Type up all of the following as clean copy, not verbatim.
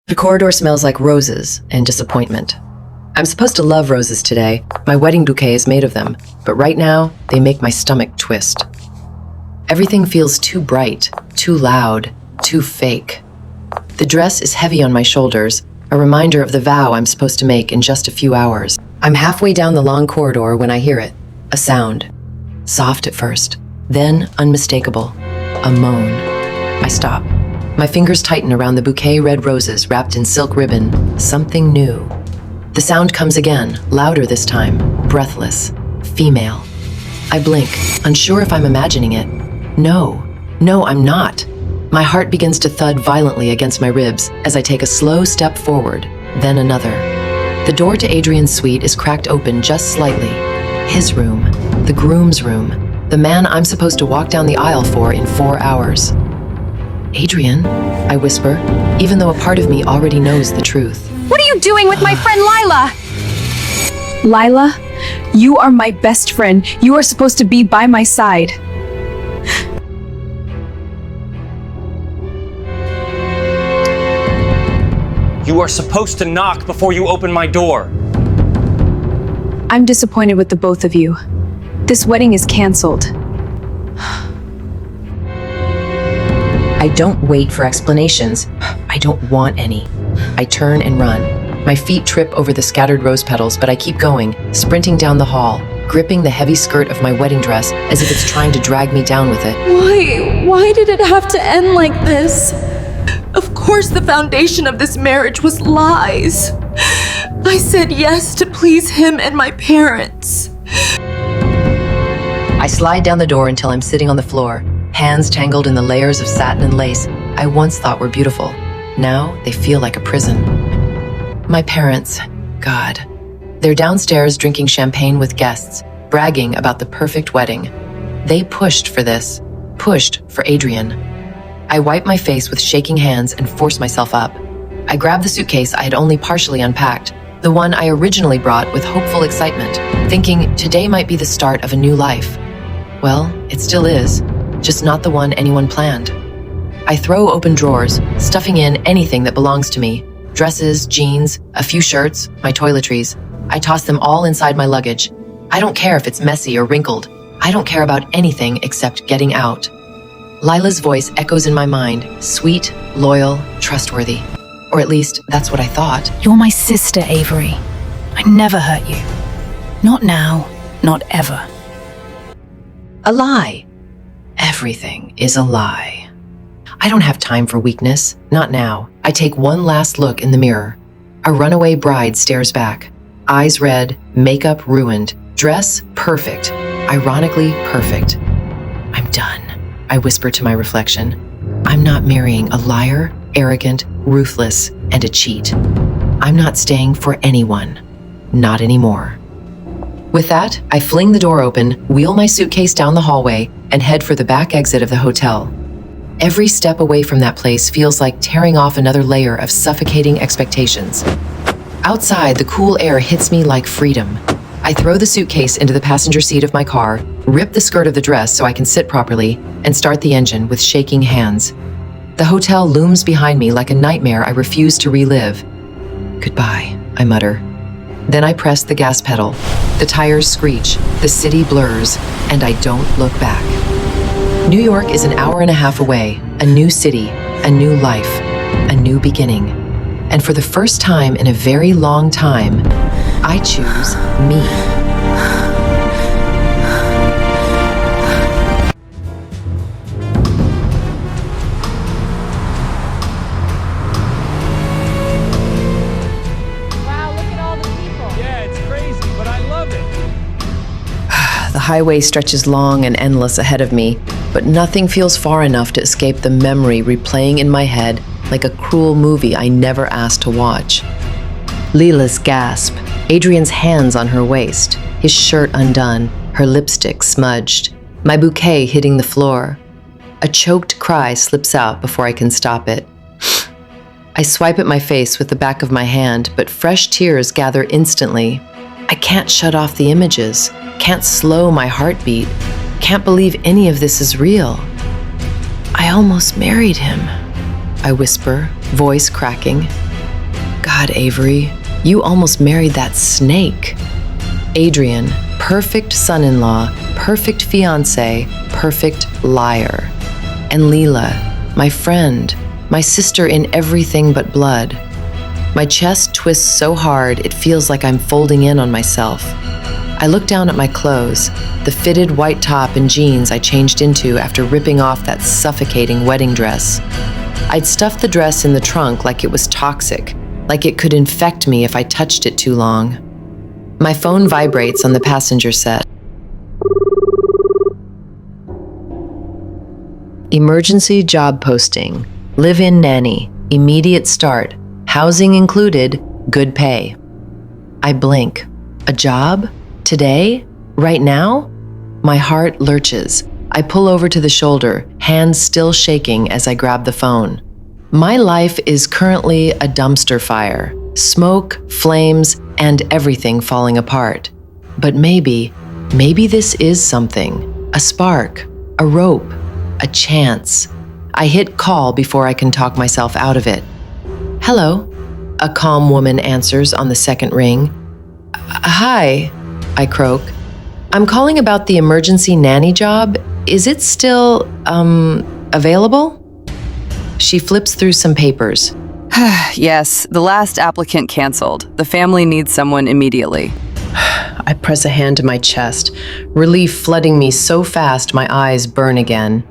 The corridor smells like roses and disappointment. I'm supposed to love roses today. My wedding bouquet is made of them, but right now, they make my stomach twist. Everything feels too bright, too loud, too fake. The dress is heavy on my shoulders, a reminder of the vow I'm supposed to make in just a few hours. I'm halfway down the long corridor when I hear it. A sound. Soft at first, then unmistakable. A moan. I stop. My fingers tighten around the bouquet red roses wrapped in silk ribbon. Something new. The sound comes again, louder this time, breathless, female. I blink, unsure if I'm imagining it. No, I'm not. My heart begins to thud violently against my ribs as I take a slow step forward, then another. The door to Adrian's suite is cracked open just slightly. His room, the groom's room, the man I'm supposed to walk down the aisle for in 4 hours. Adrian, I whisper, even though a part of me already knows the truth. What are you doing with my friend Lila? Lila, you are my best friend. You are supposed to be by my side. You are supposed to knock before you open my door. I'm disappointed with the both of you. This wedding is canceled. I don't wait for explanations. I don't want any. I turn and run. My feet trip over the scattered rose petals, but I keep going, sprinting down the hall, gripping the heavy skirt of my wedding dress as if it's trying to drag me down with it. Why did it have to end like this? Of course the foundation of this marriage was lies. I said yes to please him and my parents. I slide down the door until I'm sitting on the floor, hands tangled in the layers of satin and lace I once thought were beautiful. Now they feel like a prison. My parents, God. They're downstairs drinking champagne with guests, bragging about the perfect wedding. They pushed for this, pushed for Adrian. I wipe my face with shaking hands and force myself up. I grab the suitcase I had only partially unpacked, the one I originally brought with hopeful excitement, thinking today might be the start of a new life. Well, it still is, just not the one anyone planned. I throw open drawers, stuffing in anything that belongs to me. Dresses, jeans, a few shirts, my toiletries. I toss them all inside my luggage. I don't care if it's messy or wrinkled. I don't care about anything except getting out. Lila's voice echoes in my mind, sweet, loyal, trustworthy. Or at least, that's what I thought. You're my sister, Avery. I never hurt you. Not now, not ever. A lie. Everything is a lie. I don't have time for weakness, not now. I take one last look in the mirror. A runaway bride stares back. Eyes red, makeup ruined, dress perfect, ironically perfect. I'm done, I whisper to my reflection. I'm not marrying a liar, arrogant, ruthless, and a cheat. I'm not staying for anyone. Not anymore. With that, I fling the door open, wheel my suitcase down the hallway, and head for the back exit of the hotel. Every step away from that place feels like tearing off another layer of suffocating expectations. Outside, the cool air hits me like freedom. I throw the suitcase into the passenger seat of my car, rip the skirt of the dress so I can sit properly, and start the engine with shaking hands. The hotel looms behind me like a nightmare I refuse to relive. Goodbye, I mutter. Then I press the gas pedal. The tires screech, the city blurs, and I don't look back. New York is an hour and a half away, a new city, a new life, a new beginning. And for the first time in a very long time, I choose me. The highway stretches long and endless ahead of me, but nothing feels far enough to escape the memory replaying in my head like a cruel movie I never asked to watch. Lila's gasp, Adrian's hands on her waist, his shirt undone, her lipstick smudged, my bouquet hitting the floor. A choked cry slips out before I can stop it. I swipe at my face with the back of my hand, but fresh tears gather instantly. I can't shut off the images. Can't slow my heartbeat. Can't believe any of this is real. I almost married him, I whisper, voice cracking. God, Avery, you almost married that snake. Adrian, perfect son-in-law, perfect fiancé, perfect liar. And Leela, my friend, my sister in everything but blood. My chest twists so hard it feels like I'm folding in on myself. I look down at my clothes, the fitted white top and jeans I changed into after ripping off that suffocating wedding dress. I'd stuffed the dress in the trunk like it was toxic, like it could infect me if I touched it too long. My phone vibrates on the passenger set. Emergency job posting. Live-in nanny. Immediate start. Housing included. Good pay. I blink. A job? Today? Right now? My heart lurches. I pull over to the shoulder, hands still shaking as I grab the phone. My life is currently a dumpster fire. Smoke, flames, and everything falling apart. But maybe this is something. A spark, a rope, a chance. I hit call before I can talk myself out of it. Hello, a calm woman answers on the second ring. Hi, I croak. I'm calling about the emergency nanny job. Is it still, available? She flips through some papers. Yes, the last applicant canceled. The family needs someone immediately. I press a hand to my chest, relief flooding me so fast my eyes burn again.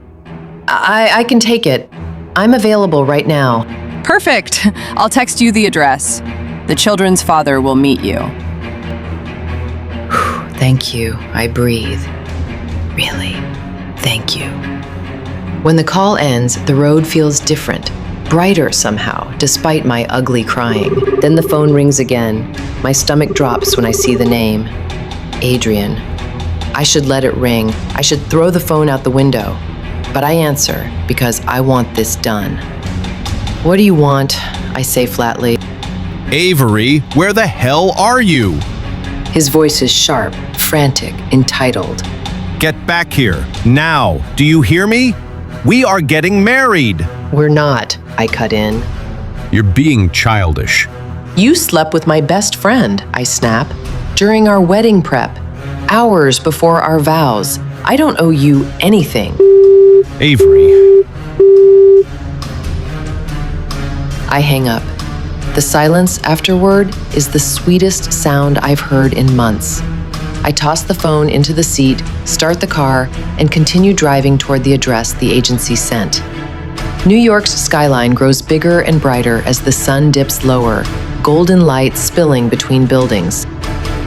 I can take it. I'm available right now. Perfect. I'll text you the address. The children's father will meet you. Thank you, I breathe. Really, thank you. When the call ends, the road feels different, brighter somehow, despite my ugly crying. Then the phone rings again. My stomach drops when I see the name. Adrian. I should let it ring. I should throw the phone out the window. But I answer because I want this done. What do you want? I say flatly. Avery, where the hell are you? His voice is sharp, frantic, entitled. Get back here, now. Do you hear me? We are getting married. We're not, I cut in. You're being childish. You slept with my best friend, I snap, during our wedding prep, hours before our vows. I don't owe you anything. Avery. I hang up. The silence afterward is the sweetest sound I've heard in months. I toss the phone into the seat, start the car, and continue driving toward the address the agency sent. New York's skyline grows bigger and brighter as the sun dips lower, golden light spilling between buildings.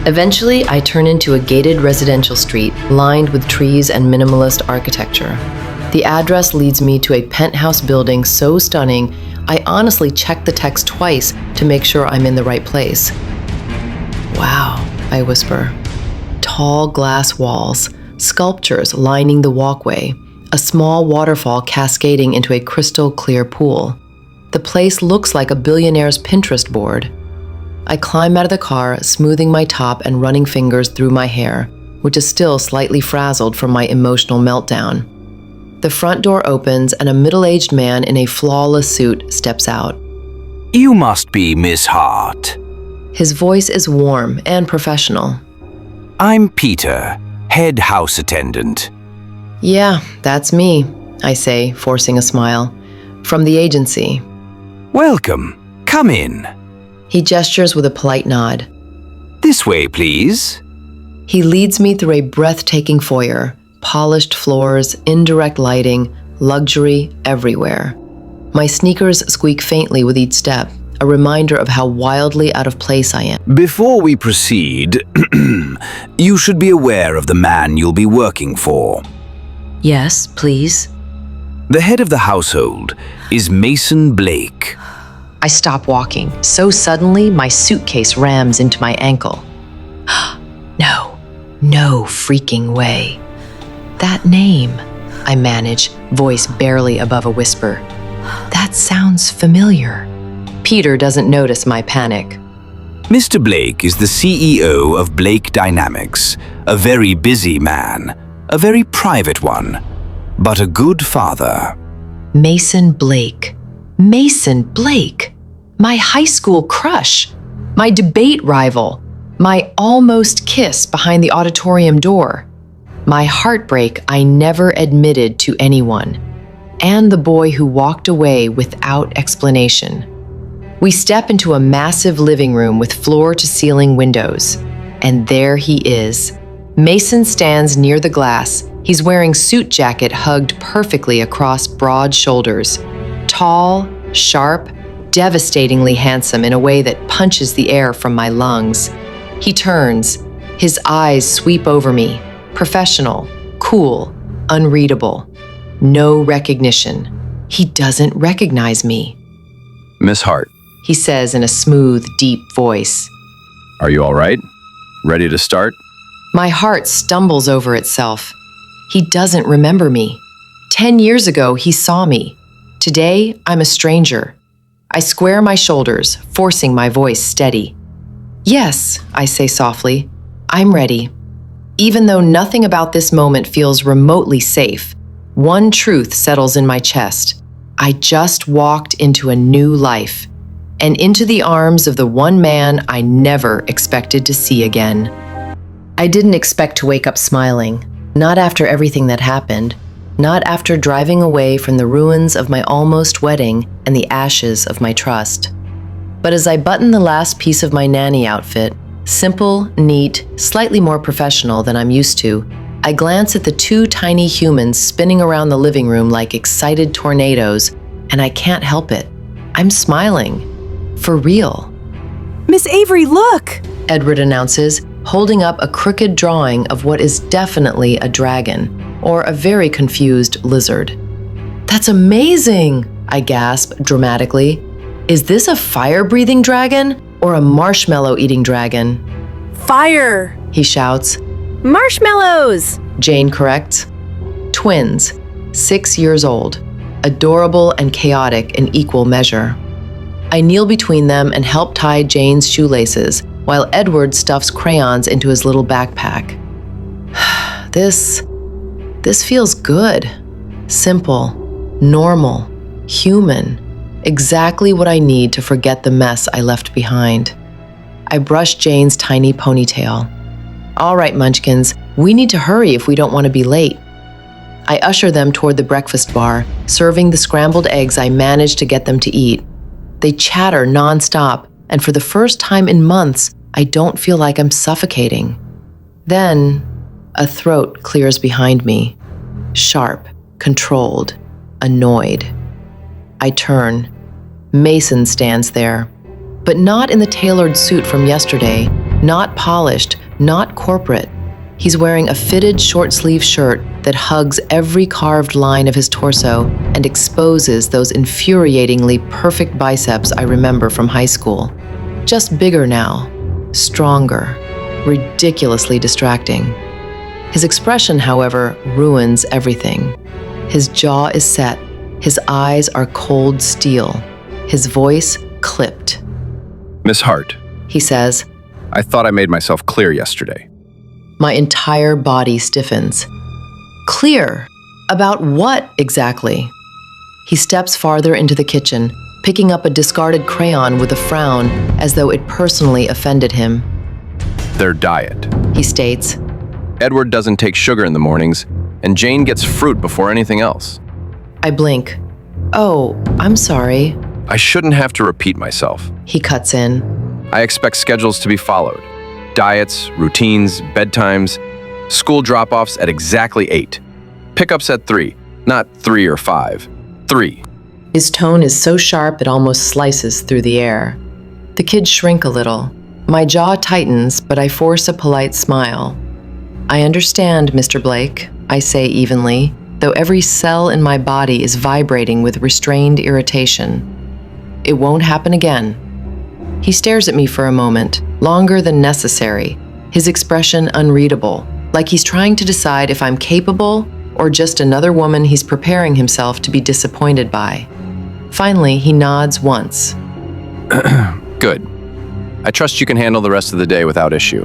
Eventually, I turn into a gated residential street lined with trees and minimalist architecture. The address leads me to a penthouse building so stunning, I honestly check the text twice to make sure I'm in the right place. Wow, I whisper. Tall glass walls, sculptures lining the walkway, a small waterfall cascading into a crystal clear pool. The place looks like a billionaire's Pinterest board. I climb out of the car, smoothing my top and running fingers through my hair, which is still slightly frazzled from my emotional meltdown. The front door opens and a middle-aged man in a flawless suit steps out. You must be Miss Hart. His voice is warm and professional. I'm Peter, head house attendant. Yeah, that's me, I say, forcing a smile. From the agency. Welcome. Come in. He gestures with a polite nod. This way, please. He leads me through a breathtaking foyer, polished floors, indirect lighting, luxury everywhere. My sneakers squeak faintly with each step, a reminder of how wildly out of place I am. Before we proceed, you should be aware of the man you'll be working for. Yes, please. The head of the household is Mason Blake. I stop walking. So suddenly, my suitcase rams into my ankle. No freaking way. That name, I manage, voice barely above a whisper. That sounds familiar. Peter doesn't notice my panic. Mr. Blake is the CEO of Blake Dynamics, a very busy man, a very private one, but a good father. Mason Blake. Mason Blake. My high school crush. My debate rival. My almost kiss behind the auditorium door. My heartbreak I never admitted to anyone. And the boy who walked away without explanation. We step into a massive living room with floor-to-ceiling windows. And there he is. Mason stands near the glass. He's wearing suit jacket hugged perfectly across broad shoulders. Tall, sharp, devastatingly handsome in a way that punches the air from my lungs. He turns. His eyes sweep over me. Professional, cool, unreadable. No recognition. He doesn't recognize me. Miss Hart, He says in a smooth, deep voice. are you all right? Ready to start? My heart stumbles over itself. He doesn't remember me. 10 years ago, he saw me. Today, I'm a stranger. I square my shoulders, forcing my voice steady. Yes, I say softly, I'm ready. Even though nothing about this moment feels remotely safe, one truth settles in my chest. I just walked into a new life, and into the arms of the one man I never expected to see again. I didn't expect to wake up smiling, not after everything that happened, not after driving away from the ruins of my almost wedding and the ashes of my trust. But as I button the last piece of my nanny outfit, simple, neat, slightly more professional than I'm used to, I glance at the two tiny humans spinning around the living room like excited tornadoes, and I can't help it. I'm smiling. For real. Miss Avery, look! Edward announces, holding up a crooked drawing of what is definitely a dragon, or a very confused lizard. That's amazing, I gasp dramatically. Is this a fire-breathing dragon or a marshmallow-eating dragon? Fire! He shouts. Marshmallows! Jane corrects. Twins, 6 years old, adorable and chaotic in equal measure. I kneel between them and help tie Jane's shoelaces, while Edward stuffs crayons into his little backpack. This feels good. Simple, normal, human. Exactly what I need to forget the mess I left behind. I brush Jane's tiny ponytail. All right, munchkins, we need to hurry if we don't want to be late. I usher them toward the breakfast bar, serving the scrambled eggs I managed to get them to eat. They chatter nonstop, and for the first time in months, I don't feel like I'm suffocating. Then, a throat clears behind me. Sharp, controlled, annoyed. I turn. Mason stands there, but not in the tailored suit from yesterday, not polished, not corporate. He's wearing a fitted short-sleeve shirt that hugs every carved line of his torso and exposes those infuriatingly perfect biceps I remember from high school. Just bigger now, stronger, ridiculously distracting. His expression, however, ruins everything. His jaw is set, his eyes are cold steel, his voice clipped. Miss Hart, He says, I thought I made myself clear yesterday. my entire body stiffens. Clear? About what exactly? He steps farther into the kitchen, picking up a discarded crayon with a frown as though it personally offended him. Their diet. He states, Edward doesn't take sugar in the mornings, and Jane gets fruit before anything else. I blink. Oh, I'm sorry. I shouldn't have to repeat myself. He cuts in. I expect schedules to be followed. Diets, routines, bedtimes, school drop-offs at exactly 8. Pickups at 3, not 3 or 5. 3. His tone is so sharp it almost slices through the air. The kids shrink a little. My jaw tightens, but I force a polite smile. I understand, Mr. Blake, I say evenly, though every cell in my body is vibrating with restrained irritation. It won't happen again. He stares at me for a moment, longer than necessary, his expression unreadable, like he's trying to decide if I'm capable or just another woman he's preparing himself to be disappointed by. Finally, he nods once. Good. I trust you can handle the rest of the day without issue.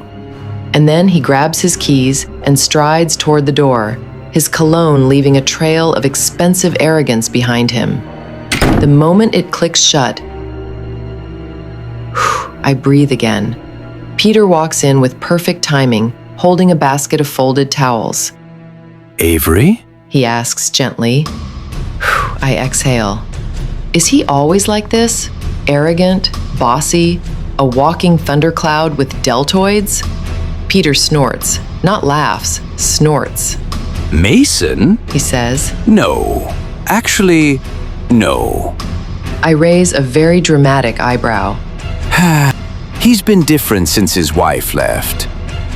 And then he grabs his keys and strides toward the door, his cologne leaving a trail of expensive arrogance behind him. The moment it clicks shut, I breathe again. Peter walks in with perfect timing, holding a basket of folded towels. Avery? He asks gently. I exhale. Is he always like this? Arrogant, bossy, a walking thundercloud with deltoids? Peter snorts, not laughs, snorts. Mason? He says. No. Actually, no. I raise a very dramatic eyebrow. He's been different since his wife left.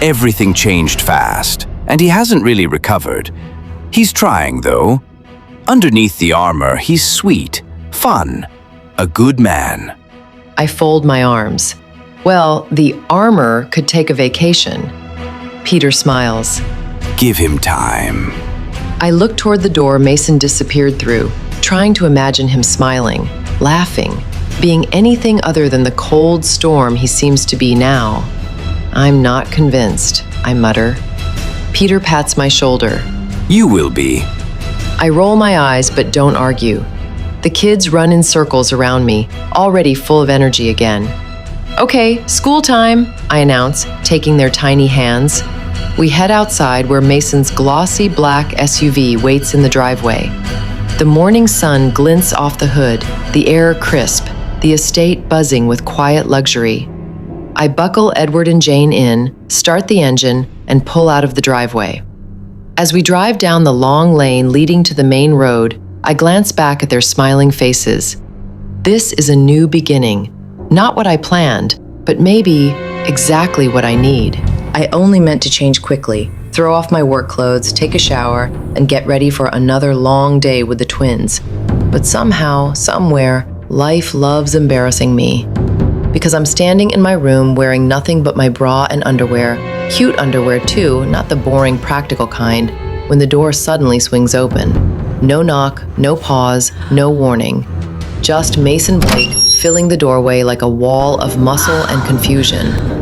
Everything changed fast, and he hasn't really recovered. He's trying, though. Underneath the armor, he's sweet, fun, a good man. I fold my arms. Well, the armor could take a vacation. Peter smiles. Give him time. I look toward the door Mason disappeared through, trying to imagine him smiling, laughing, being anything other than the cold storm he seems to be now. I'm not convinced, I mutter. Peter pats my shoulder. You will be. I roll my eyes but don't argue. The kids run in circles around me, already full of energy again. Okay, school time, I announce, taking their tiny hands. We head outside where Mason's glossy black SUV waits in the driveway. The morning sun glints off the hood, the air crisp, the estate buzzing with quiet luxury. I buckle Edward and Jane in, start the engine, and pull out of the driveway. As we drive down the long lane leading to the main road, I glance back at their smiling faces. This is a new beginning. Not what I planned, but maybe exactly what I need. I only meant to change quickly, throw off my work clothes, take a shower, and get ready for another long day with the twins. But somehow, somewhere, life loves embarrassing me. Because I'm standing in my room wearing nothing but my bra and underwear, cute underwear too, not the boring practical kind, when the door suddenly swings open. No knock, no pause, no warning. Just Mason Blake filling the doorway like a wall of muscle and confusion.